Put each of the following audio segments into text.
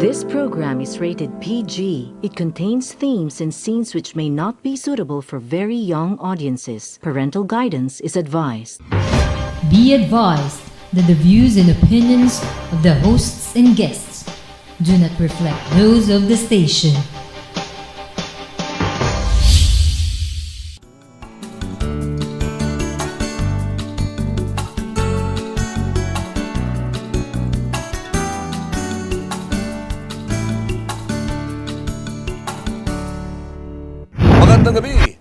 This program is rated PG. It contains themes and scenes which may not be suitable for very young audiences. Parental guidance is advised. Be advised that the views and opinions of the hosts and guests do not reflect those of the station. Magandang gabi!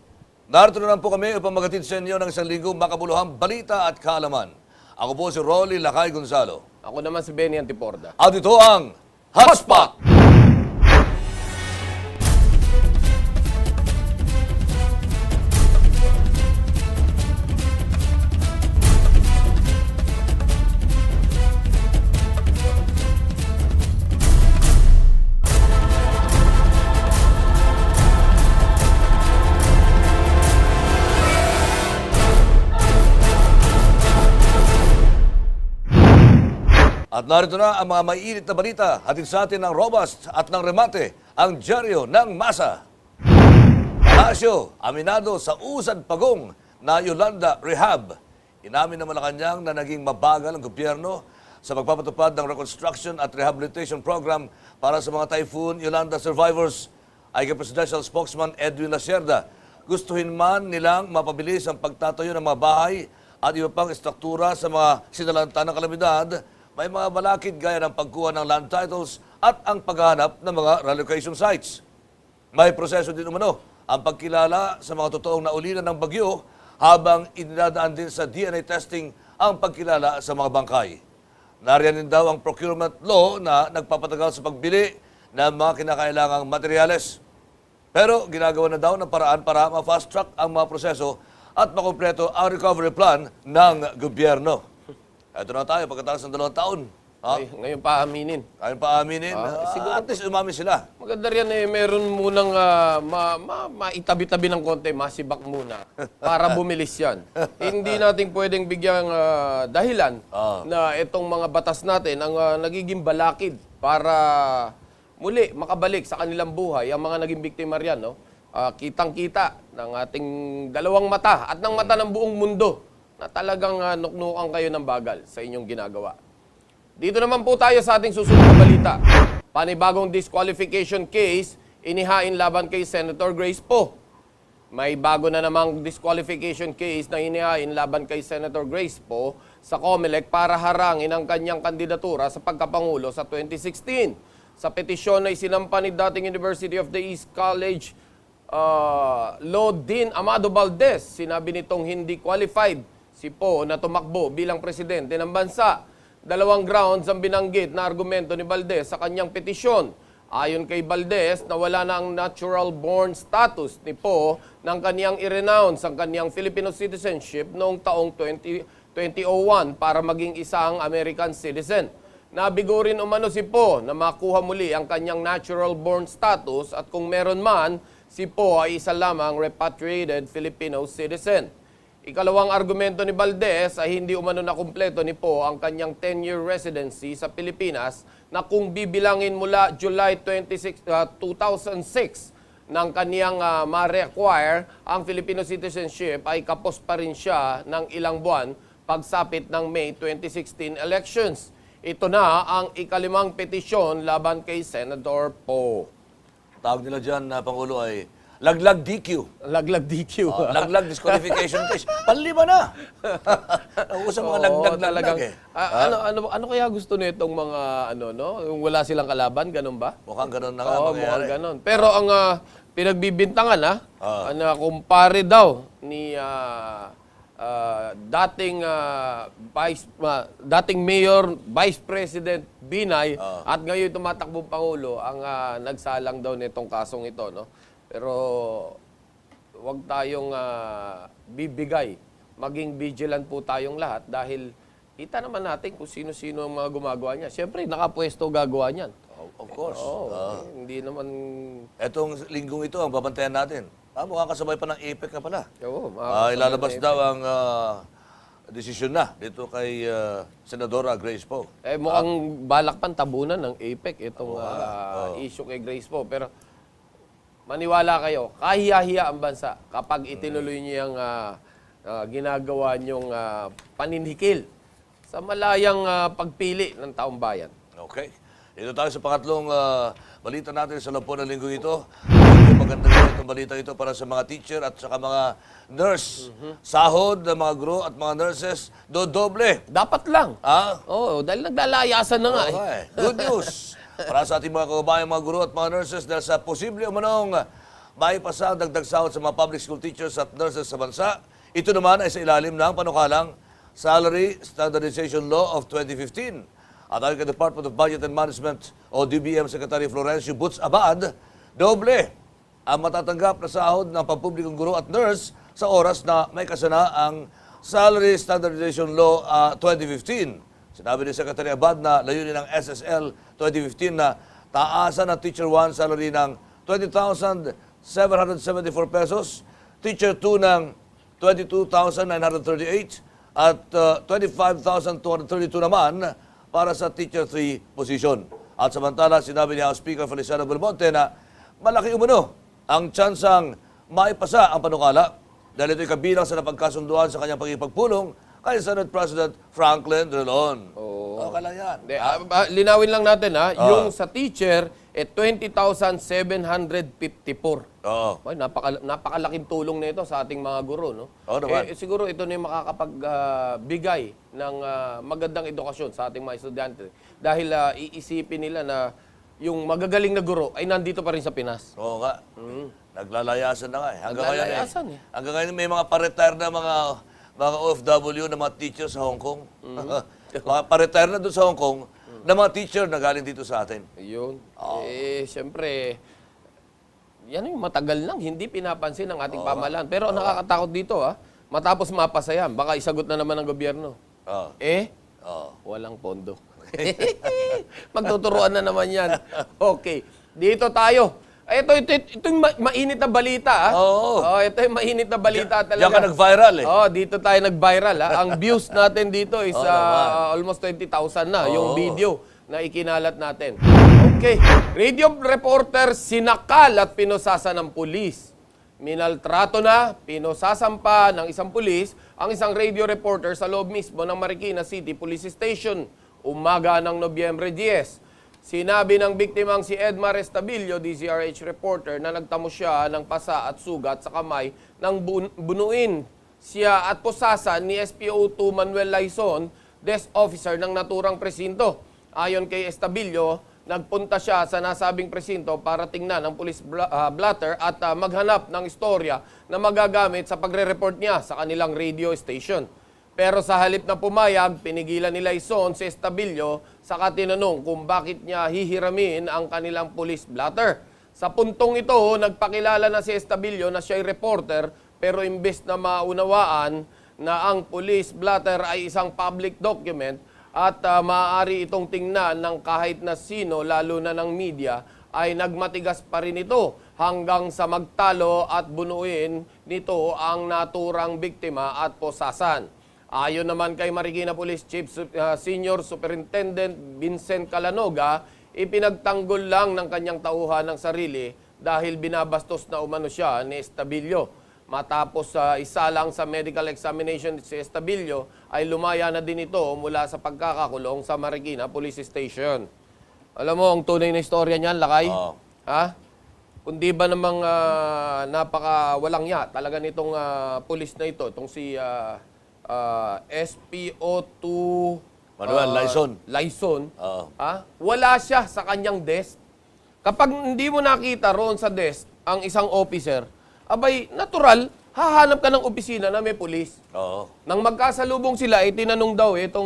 Narito na lang po kami upang magatid sa inyo ng isang linggong makabuluhang balita at kaalaman. Ako po si Rolly Lakay Gonzalo. Ako naman si Benny Antiporda. At ito ang Hotspot! At narito na ang mga maiinit na balita, hatid sa atin ng Robust at ng Remate, ang dyaryo ng masa. Palasyo, aminado sa usad pagong na Yolanda Rehab. Inamin ng Malacanang na naging mabagal ang gobyerno sa pagpapatupad ng reconstruction at rehabilitation program para sa mga Typhoon Yolanda survivors. Ay kay Presidential Spokesman Edwin Lacerda, gustuhin man nilang mapabilis ang pagtatayo ng mga bahay at iba pang estruktura sa mga sinalanta ng kalamidad. May mga balakid gaya ng pagkuha ng land titles at ang paghahanap ng mga relocation sites. May proseso din umano ang pagkilala sa mga totoong naulinan ng bagyo habang idinadaan din sa DNA testing ang pagkilala sa mga bangkay. Nariyan din daw ang procurement law na nagpapatagal sa pagbili ng mga kinakailangang materyales. Pero ginagawa na daw ng paraan para ma-fast track ang mga proseso at makumpleto ang recovery plan ng gobyerno. Ito na tayo pagkatapos ng 2 taon. Ay, ngayon pa aminin. Ayaw pa aminin. Siguro At least umamin sila. Maganda rin meron munang maitabi-tabi ng konti, masibak muna para bumilis yan. Hindi natin pwedeng bigyang dahilan na itong mga batas natin ang nagiging balakid para muli makabalik sa kanilang buhay ang mga naging biktima riyan. No? Kitang-kita ng ating dalawang mata at ng mata ng buong mundo na talagang nuknukan kayo ng bagal sa inyong ginagawa. Dito naman po tayo sa ating susunod na balita. Panibagong disqualification case inihain laban kay Senator Grace Poe. May bago na namang disqualification case na inihain laban kay Senator Grace Poe sa COMELEC para harangin ang kanyang kandidatura sa pagkapangulo sa 2016. Sa petisyon na isinampa ni dating University of the East College Law Dean Amado Valdez, sinabi nitong hindi qualified si Poe na tumakbo bilang presidente ng bansa. 2 grounds ang binanggit na argumento ni Valdez sa kanyang petisyon. Ayon kay Valdez, nawala na ang natural-born status ni Poe nang kaniyang i-renounce ang kaniyang Filipino citizenship noong taong 2001 para maging isang American citizen. Nabigo rin umano si Poe na makuha muli ang kanyang natural-born status at kung meron man, si Poe ay isa lamang repatriated Filipino citizen. Ikalawang argumento ni Valdez ay hindi umano na kumpleto ni Poe ang kanyang 10-year residency sa Pilipinas na kung bibilangin mula July 2006 ng kaniyang ma-reacquire ang Filipino citizenship ay kapos pa rin siya ng ilang buwan pagsapit ng May 2016 elections. Ito na ang ikalimang petisyon laban kay Senator Poe. Tawag nila dyan na Pangulo ay laglag DQ. Laglag DQ. Laglag disqualification case. Panlima na. Usang mga laglag eh. Ano kaya gusto nitong mga yung wala silang kalaban, ganun ba? Mukhang ganun na nga Oo, mangyayari. mukhang ganun. Pero ang pinagbibintangan na kumpare daw ni dating Mayor Vice President Binay at ngayon tumatakbong Pangulo ang nagsalang daw nitong kasong ito, no? Pero huwag tayong bibigay. Maging vigilant po tayong lahat dahil kita naman natin kung sino-sino ang mga gumagawa niya. Siyempre, nakapwesto gagawa niyan. Of course. Hindi naman... Etong linggong ito ang babantayan natin. Mukhang kasabay pa ng APEC na pala. Oo, Ilalabas daw ang desisyon na dito kay Senadora Grace Poe. Mukhang balak pang tabunan ng APEC itong issue kay Grace Poe. Pero maniwala kayo, kahiya-hiya ang bansa kapag itinuloy niyo yung ginagawa niyong paninhikil sa malayang pagpili ng taong bayan. Okay. Dito tayo sa pangatlong balita natin sa lampo ng linggo ito. Medyo magandang itong balita ito para sa mga teacher at saka mga nurse. Sahod ng mga guro at mga nurses, dodoble. Dapat lang. Oo, Dahil naglalayasan na nga. Okay. Good news para sa ating mga kababayan, mga guro at mga nurses dahil sa posible umanong maipasa ang dagdag sahod sa mga public school teachers at nurses sa bansa. Ito naman ay sa ilalim ng panukalang Salary Standardization Law of 2015. At ayon kay Department of Budget and Management o DBM Secretary Florencio Butz Abad, doble ang matatanggap na sahod ng pampublikong guro at nurse sa oras na may kasana ang Salary Standardization Law 2015. Sinabi ni Secretary Abad na layunin ng SSL 2015 na taasan ng Teacher 1 salary ng 20,774 pesos, Teacher 2 ng 22,938 at 25,232 naman para sa Teacher 3 position. At samantala, sinabi ni House Speaker Feliciano Belmonte na malaki umano ang tsansang maipasa ang panukala dahil ito'y kabilang sa napagkasunduan sa kanyang pagpulong kay Senate President Franklin Drilon. Okay lang yan. Linawin lang natin yung sa teacher, 20,754. Ay, napakalaking tulong nito sa ating mga guro, no? Naman. Siguro ito na yung makakapagbigay ng magandang edukasyon sa ating mga estudyante. Dahil iisipin nila na yung magagaling na guro ay nandito pa rin sa Pinas. Oo nga. Naglalayasan na nga eh. Naglalayasan eh. Hanggang ngayon may mga pa-retire na mga OFW na mga teachers sa Hong Kong. Mga pa-retire na doon sa Hong Kong na mga teacher na galing dito sa atin. Ayun. Siyempre, yan yung matagal lang, hindi pinapansin ng ating pamahalaan. Pero nakakatakot dito, matapos mapasa yan, baka isagot na naman ng gobyerno. Walang pondo. Magtuturuan na naman yan. Okay. Dito tayo. Ito yung mainit na balita. Ito yung mainit na balita talaga. Diyan ka nag-viral eh. Dito tayo nag-viral. Ang views natin dito is almost 20,000 na yung video na ikinalat natin. Okay. Radio reporter sinakal at pinosasa ng pulis. Minaltrato na, pinosasampa ng isang pulis ang isang radio reporter sa loob mismo ng Marikina City Police Station. Umaga ng Nobyembre 10. Sinabi ng biktimang si Edmar Estabillo, DZRH reporter, na nagtamo siya ng pasa at sugat sa kamay nang bunuin siya at posasan ni SPO2 Manuel Laison, desk officer ng naturang presinto. Ayon kay Estabillo, nagpunta siya sa nasabing presinto para tingnan ang police blotter at maghanap ng istorya na magagamit sa pagre-report niya sa kanilang radio station. Pero sa halip na pumayag, pinigilan ni Laison si Estabillo saka tinanong kung bakit niya hihiramin ang kanilang police blotter. Sa puntong ito, nagpakilala na si Estabillo na siya'y reporter pero imbes na maunawaan na ang police blotter ay isang public document at maaari itong tingnan ng kahit na sino, lalo na ng media, ay nagmatigas pa rin ito hanggang sa magtalo at bunuin nito ang naturang biktima at posasan. Ayon naman kay Marikina Police Chief Senior Superintendent Vincent Calanoga, ipinagtanggol lang ng kanyang tauhan ng sarili dahil binabastos na umano siya ni Estabillo. Matapos isa lang sa medical examination si Estabillo, ay lumaya na din ito mula sa pagkakakulong sa Marikina Police Station. Alam mo, ang tunay na istorya niyan, Lakay? Kundi ba namang napaka-walang ya talaga nitong pulis na ito, itong si SPO2 Manuel Laison. Wala siya sa kanyang desk. Kapag hindi mo nakita roon sa desk ang isang officer, abay, natural, hahanap ka ng opisina na may pulis. Nang magkasalubong sila, tinanong daw itong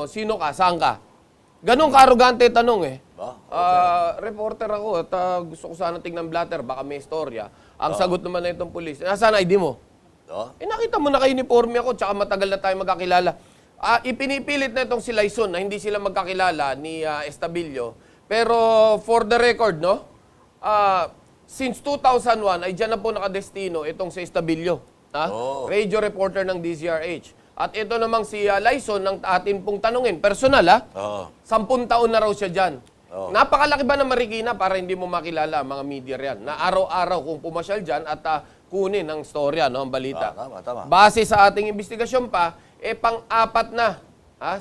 sino ka, saan ka? Ganong karugante tanong reporter ako at gusto ko sana tingnan blatter, baka may istorya. Ang sagot naman na itong pulis, nasaan ID mo? Nakita mo naka-uniforme ako, tsaka matagal na tayo magkakilala. Ipinipilit na itong si Laison na hindi sila magkakilala ni Estabillo. Pero for the record, since 2001 ay dyan na po nakadestino itong si Estabillo. Radio reporter ng DZRH. At ito namang si Lyson, ng atin pong tanungin, personal Oo. 10 taon na raw siya dyan. Oo. Napakalaki ba ng Marikina para hindi mo makilala mga media riyan? Na araw-araw kung pumasyal dyan at kunin ang storya, no, ang balita. Tama. Base sa ating investigasyon pa, pang-apat na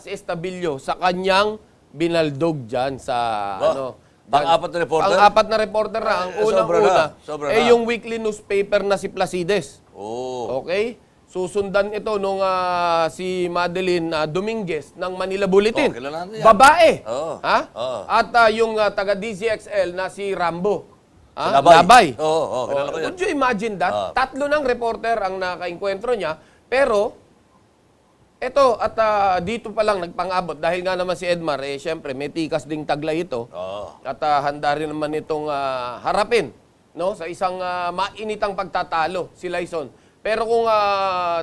si Estabillo sa kanyang binaldog dyan sa ano. Pang-apat na reporter? Pang-apat na reporter na. Ang unang-una, Sobra na. yung weekly newspaper na si Placides. Oo. Okay? Susundan ito nung si Madeline Dominguez ng Manila Bulletin. kilala natin yan. Babae. Oo. Oo. At yung taga DZXL na si Rambo. Si Labay. Labay. Oo, kilala ko yan. Could you imagine that? Tatlo ng reporter ang nakainkwentro niya. Pero, ito, at dito pa lang nagpang-abot. Dahil nga naman si Edmar, syempre, may tikas ding taglay ito. Oo. At handa rin naman itong harapin, no, sa isang mainitang pagtatalo, si Lyson. Pero kung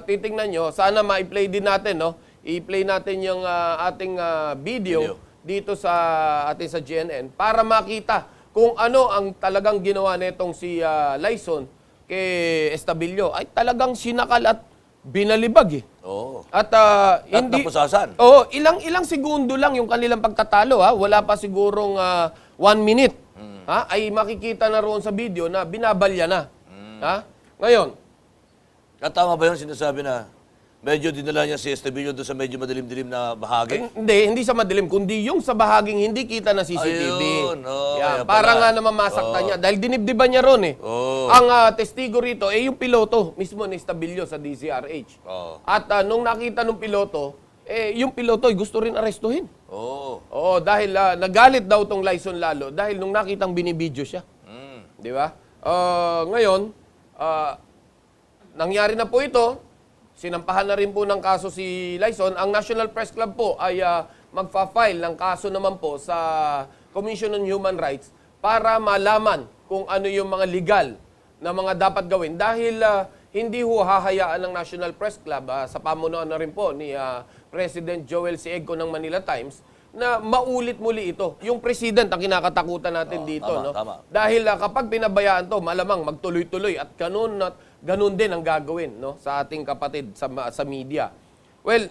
titingnan nyo, sana ma-play din natin, no? I-play natin yung ating video dito sa ating sa GNN para makita kung ano ang talagang ginawa nitong si Lyson kay Estabillo. Ay talagang sinakal at binalibag eh. Oo. At hindi napusasan. Oo, ilang segundo lang yung kanilang pagtatalo, Wala pa sigurong 1 minute. Ay makikita na roon sa video na binabalya na. Ngayon, At tama ba yun sinasabi na medyo dinala niya si Estabillo doon sa medyo madilim-dilim na bahagi? hindi sa madilim, kundi yung sa bahaging hindi kita na CCTV. Ayun, kaya para pala. nga naman masaktan niya. Dahil dinibdiban niya ron eh. Oo. Ang testigo rito, yung piloto mismo ni Estabillo sa DZRH. Oo. At nung nakita nung piloto, yung piloto gusto rin arestuhin. Oo. Oo, dahil nagalit daw tong Lyson lalo dahil nung nakitang binibidyo siya. Di ba? Ngayon, nangyari na po ito. Sinampahan na rin po ng kaso si Lyson. Ang National Press Club po ay magfa-file ng kaso naman po sa Commission on Human Rights para malaman kung ano yung mga legal na mga dapat gawin. Dahil hindi ho hahayaan ng National Press Club sa pamunuan na rin po ni President Joel Siegco ng Manila Times na maulit muli ito. Yung president ang kinakatakutan natin dito. tama, no? tama. Dahil kapag pinabayaan to, malamang magtuloy-tuloy at ganun din ang gagawin, no, sa ating kapatid sa media. Well,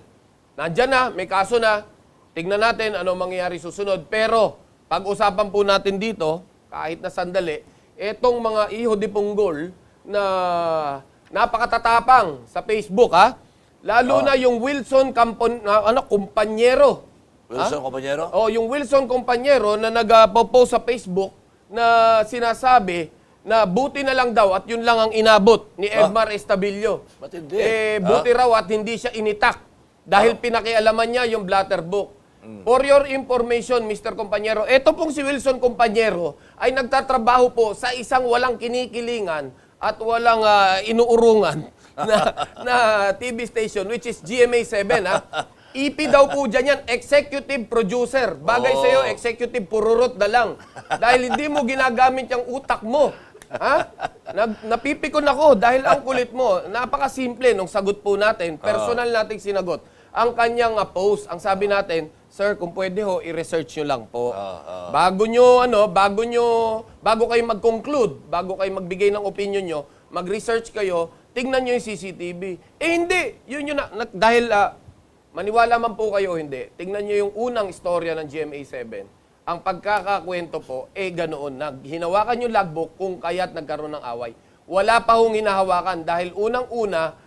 nandyan na, may kaso na. Tignan natin ano mangyayari susunod. Pero pag-usapan po natin dito, kahit na sandali, etong mga iho di punggol na napakatatapang sa Facebook, Lalo na yung Wilson Kumpanyero. Wilson Compañero? Yung Wilson Compañero na nag-post sa Facebook na sinasabi na buti na lang daw at yun lang ang inabot ni Edmar Estabillo. Matindi. Buti raw at hindi siya initak dahil pinakialaman niya yung blatter book. For your information, Mr. Compañero, ito pong si Wilson Compañero ay nagtatrabaho po sa isang walang kinikilingan at walang inuurungan na TV station which is GMA7. EP daw po dyan yan, executive producer. Bagay sa'yo, executive pururot na lang. Dahil hindi mo ginagamit yung utak mo. Napipikon ako dahil ang kulit mo. Napakasimple nung sagot po natin. Personal nating sinagot. Ang kanyang post, ang sabi natin, sir, kung pwede ho, i-research nyo lang po. Bago kayo mag-conclude, bago kayo magbigay ng opinion nyo, mag-research kayo, tingnan nyo yung CCTV. Hindi. Yun na. Dahil, maniwala man po kayo o hindi, tingnan nyo yung unang istorya ng GMA7. Ang pagkakakwento po, ganoon na. Hinawakan yung logbook kung kaya't nagkaroon ng away. Wala pa hong hinahawakan dahil unang-una,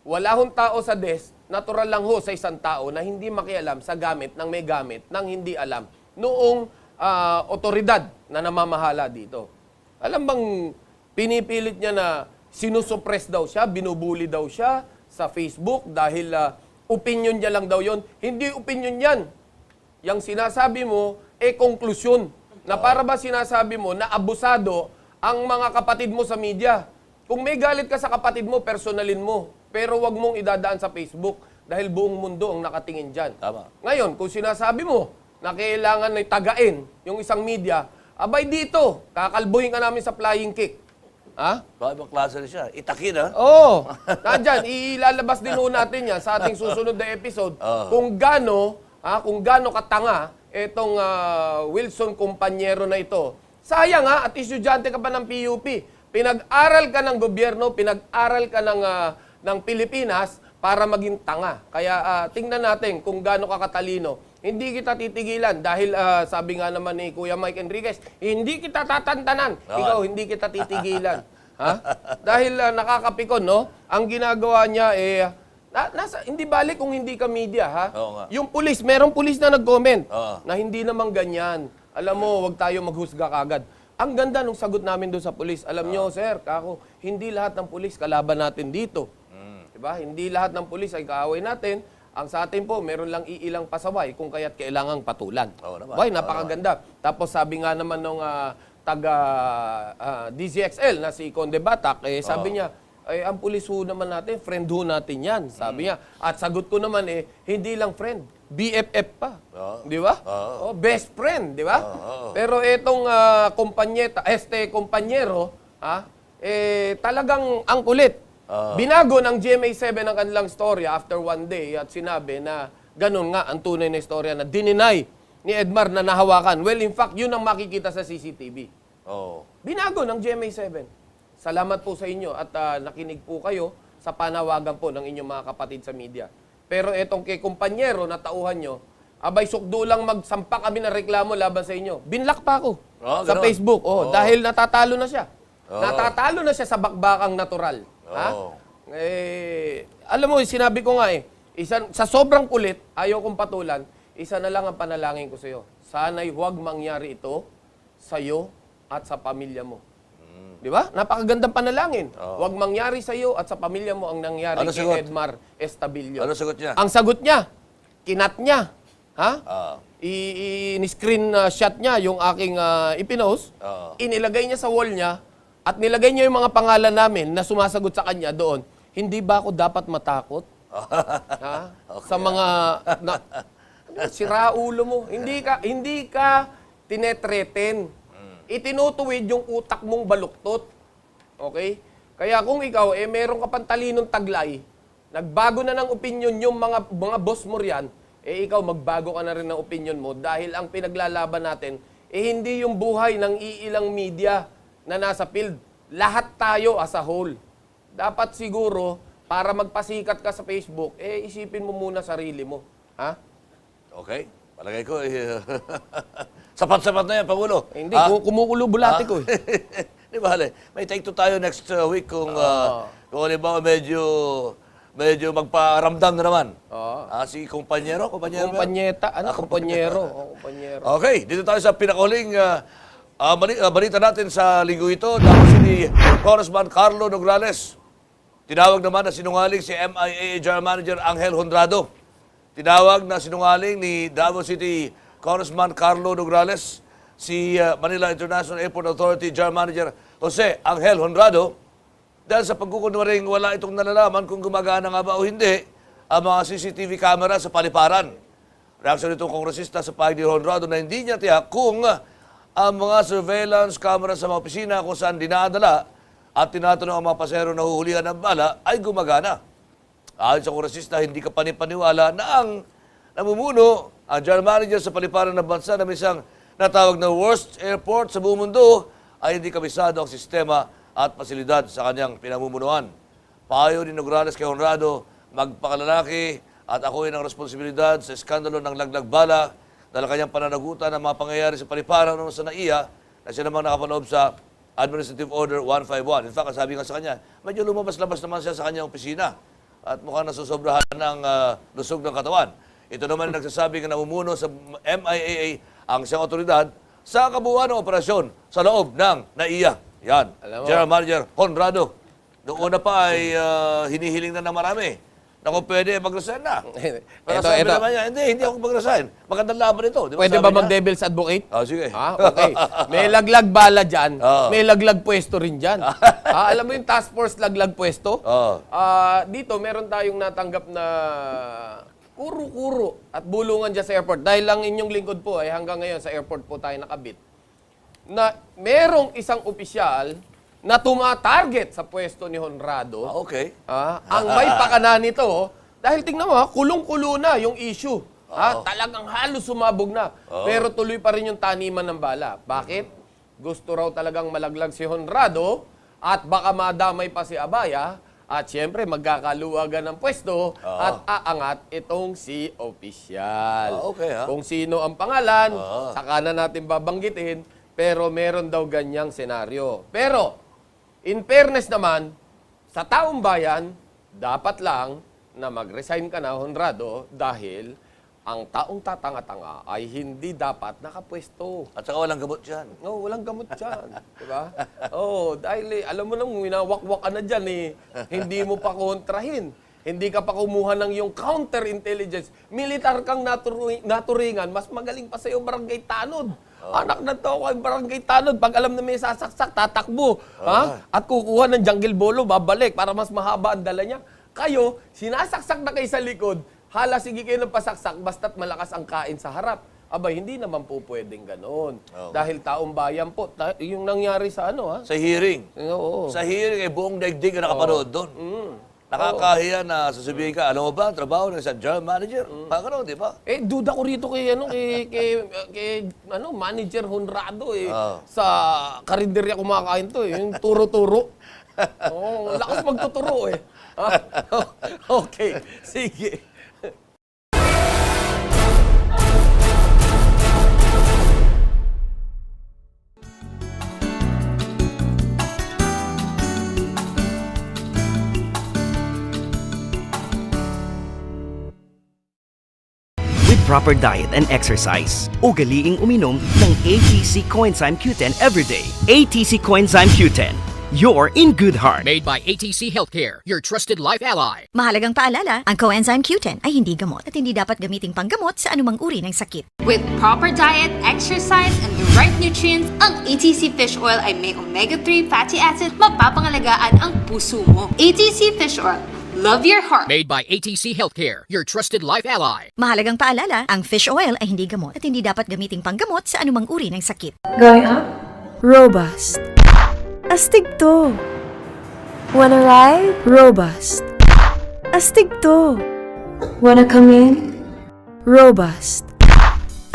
wala hong tao sa desk, natural lang ho sa isang tao na hindi makialam sa gamit ng may gamit ng hindi alam noong otoridad na namamahala dito. Alam bang pinipilit niya na sinusuppress daw siya, binubuli daw siya sa Facebook dahil opinion niya lang daw yon. Hindi opinion yan. Yang sinasabi mo, konklusyon. Na para ba sinasabi mo na abusado ang mga kapatid mo sa media? Kung may galit ka sa kapatid mo, personalin mo. Pero wag mong idadaan sa Facebook dahil buong mundo ang nakatingin dyan. Tama. Ngayon, kung sinasabi mo na kailangan na tagain yung isang media, abay dito, kakalbuhin ka namin sa flying kick. Ibang klase na siya. Itakin, Oo. Nandyan, ilalabas din ho natin yan sa ating susunod na episode kung gaano katanga itong Wilson Compañero na ito. Sayang at estudyante ka pa ng PUP. Pinag-aral ka ng gobyerno, pinag-aral ka ng Pilipinas para maging tanga. Kaya tingnan natin kung gaano ka katalino. Hindi kita titigilan dahil sabi nga naman ni Kuya Mike Enriquez, hindi kita tatantanan. Ikaw, hindi kita titigilan. Ha? Dahil nakakapikon, no? Ang ginagawa niya, hindi balik kung hindi ka media, ha? Oo nga. Yung pulis, merong pulis na nag-comment Oo. na hindi naman ganyan. Alam mo, wag tayo maghusga kagad. Ang ganda nung sagot namin doon sa pulis. Alam nyo, sir, kako, hindi lahat ng pulis kalaban natin dito. Diba? Hindi lahat ng pulis ay kaaway natin. Ang sa atin po, meron lang iilang pasaway kung kaya't kailangang patulan. Oo naman. Boy, napakaganda. Tapos sabi nga naman nung taga DZXL na si Conde Batak, sabi niya, ang pulis ho naman natin, friend ho natin yan. Sabi niya. At sagot ko naman, hindi lang friend, BFF pa. Di ba? Oh, best friend, di ba? Pero etong kompanyero, talagang ang kulit. Binago ng GMA7 ang kanilang storya after one day at sinabi na ganun nga ang tunay na istorya na dininay ni Edmar na nahawakan. Well, in fact, yun ang makikita sa CCTV. Binago ng GMA7. Salamat po sa inyo at nakinig po kayo sa panawagan po ng inyong mga kapatid sa media. Pero etong kay kumpanyero na tauhan nyo, abay sukdo lang magsampa kami ng reklamo laban sa inyo. Binlock pa ako sa ganun. Facebook. Dahil natatalo na siya. Natatalo na siya sa bakbakang natural. Alam mo, sinabi ko nga sa sobrang kulit, ayaw kong patulan, isa na lang ang panalangin ko sa iyo. Sana'y huwag mangyari ito sa iyo at sa pamilya mo. Di ba? Napakagandang panalangin. Huwag mangyari sa iyo at sa pamilya mo ang nangyari kay Edmar Estabillo. Ano sagot niya? Ang sagot niya, kinat niya. I-screen shot niya yung aking ipinost. Inilagay niya sa wall niya. At nilagay niya yung mga pangalan namin na sumasagot sa kanya doon. Hindi ba ako dapat matakot? Sa mga siraulo mo. Hindi ka tinetreten. Itinutuwid yung utak mong baluktot. Okay? Kaya kung ikaw meron ka pang talinong taglay, nagbago na ng opinion yung mga boss mo riyan, ikaw magbago ka na rin ng opinion mo dahil ang pinaglalaban natin hindi yung buhay ng iilang media na nasa field. Lahat tayo as a whole. Dapat siguro, para magpasikat ka sa Facebook, isipin mo muna sarili mo. Ha? Okay. Palagay ko, sapat-sapat na yan, Pangulo. Hindi, kumukulo bulati ko. Di ba, may take two tayo next week kung halimbawa medyo magparamdam na naman. Si kumpanyero? Kumpanyeta. Kumpanyero. Okay, dito tayo sa pinakahuling balita natin sa linggo ito. Tapos si Congressman Carlo Nograles. Tinawag naman na sinungaling si MIA General Manager Angel Honrado. Tinawag na sinungaling ni Davao City Congressman Carlo Nograles si Manila International Airport Authority General Manager Jose Angel Honrado dahil sa pagkukunwaring wala itong nalalaman kung gumagana nga ba o hindi ang mga CCTV camera sa paliparan. Reaksyon nitong kongresista sa pahig ni Honrado na hindi niya tiyak kung ang mga surveillance camera sa mga opisina kung saan dinadala at tinatanong ang mga pasahero na huhulihan ng bala ay gumagana. Ayon sa kongresista, hindi ka panipaniwala na ang namumuno, ang general manager sa paliparan ng bansa na misang natawag na worst airport sa buong mundo ay hindi kabisado ang sistema at pasilidad sa kanyang pinamumunuan. Payo ni Nograles kay Honrado, magpakalalaki at ako'y ng responsibilidad sa eskandalo ng laglag bala dahil kanyang pananagutan ng mga pangyayari sa paliparan ng sa NAIA na siya namang nakapaloob sa Administrative Order 151. In fact, sabi nga sa kanya, medyo lumabas-labas naman siya sa kanyang opisina at mukhang nasusobrahan ng lusog ng katawan. Ito naman ang nagsasabing na namumuno sa MIAA ang siyang otoridad sa kabuuan ng operasyon sa loob ng NAIA. Yan, General Manager Honrado. Noong una pa ay hinihiling na ng marami na kung pwede mag-resign na. Pero sabi naman niya, hindi ako mag-resign. Magandang laban ito. Di ba Pwede ba mag-devil's advocate? Sige. Okay. May laglag bala dyan, may laglag pwesto rin dyan. Alam mo yung task force laglag pwesto? Dito, meron tayong natanggap na kuro-kuro at bulungan dyan sa airport. Dahil lang inyong lingkod po ay hanggang ngayon sa airport po tayo nakabit. Na merong isang opisyal na tumatarget sa pwesto ni Honrado. Okay. Ang may pakana nito, dahil tingnan mo, kulong-kulo na yung issue. Talagang halos sumabog na. Pero tuloy pa rin yung taniman ng bala. Bakit? Gusto raw talagang malaglag si Honrado at baka madamay pa si Abaya At siyempre, magkakaluwagan ng pwesto at aangat itong si opisyal. Okay, ha? Kung sino ang pangalan, saka na natin babanggitin, pero meron daw ganyang senaryo. Pero, in fairness naman, sa taong bayan, dapat lang na mag-resign ka na, honrado, dahil ang taong tatanga-tanga ay hindi dapat nakapwesto. At saka walang gamot dyan. No, walang gamot dyan. Diba? Oh, dahil alam mo nang winawakwak ka na dyan hindi mo pa kontrahin. Hindi ka pa kumuha ng yung counter-intelligence. Militar kang naturingan, mas magaling pa sa'yo barangay tanod. Anak na to kay barangay tanod. Pag alam na may sasaksak, tatakbo. Ha? At kukuha ng jungle bolo, babalik para mas mahaba ang dala niya. Kayo, sinasaksak na kayo sa likod, hala, sige kayo ng pasaksak, basta't malakas ang kain sa harap. Aba, hindi naman po pwedeng ganon. Dahil taong bayan po, yung nangyari sa Sa hearing. Oo. Sa hearing, buong daigdig na nakapanood doon. Nakakahiya na sasabihin ka, alam mo ba, trabaho ng isang general manager? Parang di ba? Duda ko rito kay manager Honrado sa karinderya kumakain to yung turo-turo. Lakas magtuturo Okay, sige. With proper diet and exercise, ugaliing uminom ng ATC Coenzyme Q10 everyday. ATC Coenzyme Q10, you're in good heart. Made by ATC Healthcare, your trusted life ally. Mahalagang paalala, ang Coenzyme Q10 ay hindi gamot at hindi dapat gamiting panggamot sa anumang uri ng sakit. With proper diet, exercise, and the right nutrients, ang ATC Fish Oil ay may omega-3 fatty acid, mapapangalagaan ang puso mo. ATC Fish Oil. Love your heart. Made by ATC Healthcare, your trusted life ally. Mahalagang paalala, ang fish oil ay hindi gamot at hindi dapat gamiting panggamot sa anumang uri ng sakit. Going up? Robust. Astig to. Wanna ride? Robust. Astig to. Wanna come in? Robust.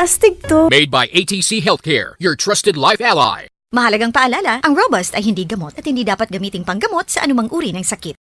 Astig to. Made by ATC Healthcare, your trusted life ally. Mahalagang paalala, ang Robust ay hindi gamot at hindi dapat gamiting panggamot sa anumang uri ng sakit.